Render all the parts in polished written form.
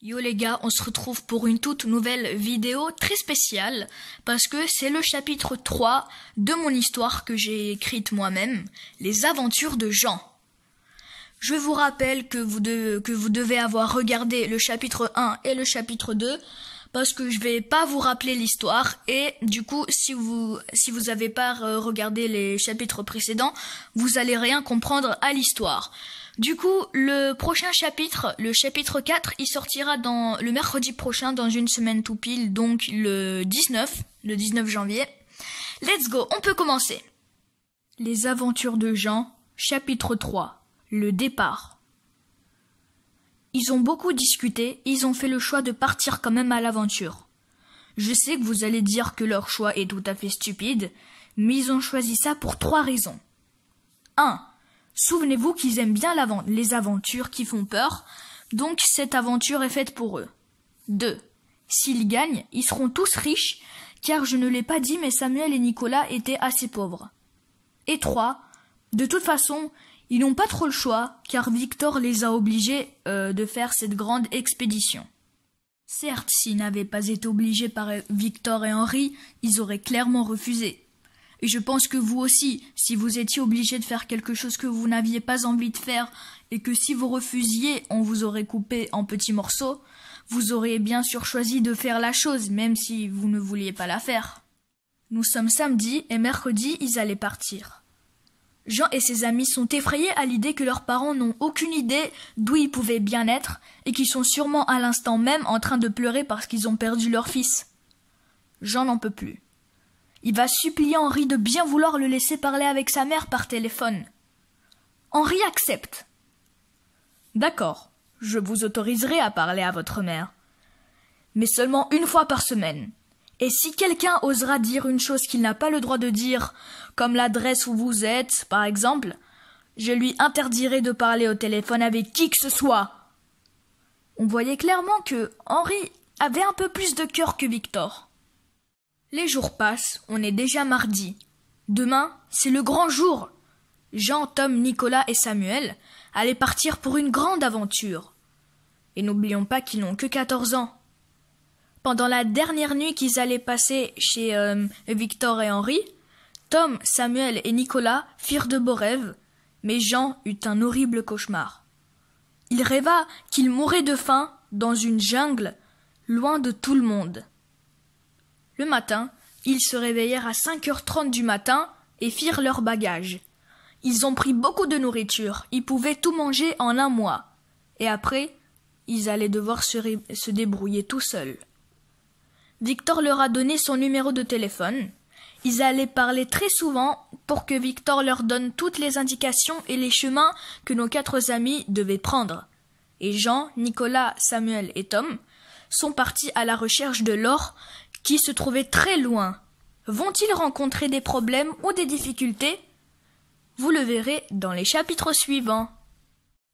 Yo les gars, on se retrouve pour une toute nouvelle vidéo très spéciale parce que c'est le chapitre 3 de mon histoire que j'ai écrite moi-même, les aventures de Jean. Je vous rappelle que vous devez avoir regardé le chapitre 1 et le chapitre 2 parce que je vais pas vous rappeler l'histoire et du coup si vous avez pas regardé les chapitres précédents, vous allez rien comprendre à l'histoire. Du coup, le prochain chapitre, le chapitre 4, il sortira le mercredi prochain, dans une semaine tout pile, donc le 19 janvier. Let's go, on peut commencer. Les aventures de Jean, chapitre 3, le départ. Ils ont beaucoup discuté, ils ont fait le choix de partir quand même à l'aventure. Je sais que vous allez dire que leur choix est tout à fait stupide, mais ils ont choisi ça pour 3 raisons. 1. Souvenez-vous qu'ils aiment bien les aventures qui font peur, donc cette aventure est faite pour eux. 2. S'ils gagnent, ils seront tous riches, car je ne l'ai pas dit, mais Samuel et Nicolas étaient assez pauvres. Et 3. De toute façon, ils n'ont pas trop le choix, car Victor les a obligés de faire cette grande expédition. Certes, s'ils n'avaient pas été obligés par Victor et Henri, ils auraient clairement refusé. Et je pense que vous aussi, si vous étiez obligé de faire quelque chose que vous n'aviez pas envie de faire, et que si vous refusiez, on vous aurait coupé en petits morceaux, vous auriez bien sûr choisi de faire la chose, même si vous ne vouliez pas la faire. Nous sommes samedi, et mercredi, ils allaient partir. Jean et ses amis sont effrayés à l'idée que leurs parents n'ont aucune idée d'où ils pouvaient bien être, et qu'ils sont sûrement à l'instant même en train de pleurer parce qu'ils ont perdu leur fils. Jean n'en peut plus. Il va supplier Henri de bien vouloir le laisser parler avec sa mère par téléphone. Henri accepte. D'accord, je vous autoriserai à parler à votre mère. Mais seulement 1 fois par semaine. Et si quelqu'un osera dire une chose qu'il n'a pas le droit de dire, comme l'adresse où vous êtes, par exemple, je lui interdirai de parler au téléphone avec qui que ce soit. On voyait clairement que Henri avait un peu plus de cœur que Victor. Les jours passent, on est déjà mardi. Demain, c'est le grand jour. Jean, Tom, Nicolas et Samuel allaient partir pour une grande aventure. Et n'oublions pas qu'ils n'ont que 14 ans. Pendant la dernière nuit qu'ils allaient passer chez Victor et Henri, Tom, Samuel et Nicolas firent de beaux rêves, mais Jean eut un horrible cauchemar. Il rêva qu'il mourait de faim dans une jungle, loin de tout le monde. Le matin, ils se réveillèrent à 5h30 du matin et firent leurs bagages. Ils ont pris beaucoup de nourriture, ils pouvaient tout manger en 1 mois. Et après, ils allaient devoir se débrouiller tout seuls. Victor leur a donné son numéro de téléphone. Ils allaient parler très souvent pour que Victor leur donne toutes les indications et les chemins que nos 4 amis devaient prendre. Et Jean, Nicolas, Samuel et Tom sont partis à la recherche de l'or qui se trouvait très loin. Vont-ils rencontrer des problèmes ou des difficultés? Vous le verrez dans les chapitres suivants.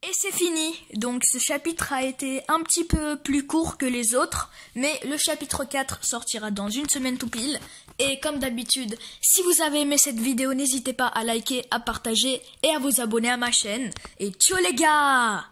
Et c'est fini. Donc ce chapitre a été un petit peu plus court que les autres, mais le chapitre 4 sortira dans une semaine tout pile. Et comme d'habitude, si vous avez aimé cette vidéo, n'hésitez pas à liker, à partager et à vous abonner à ma chaîne. Et ciao les gars!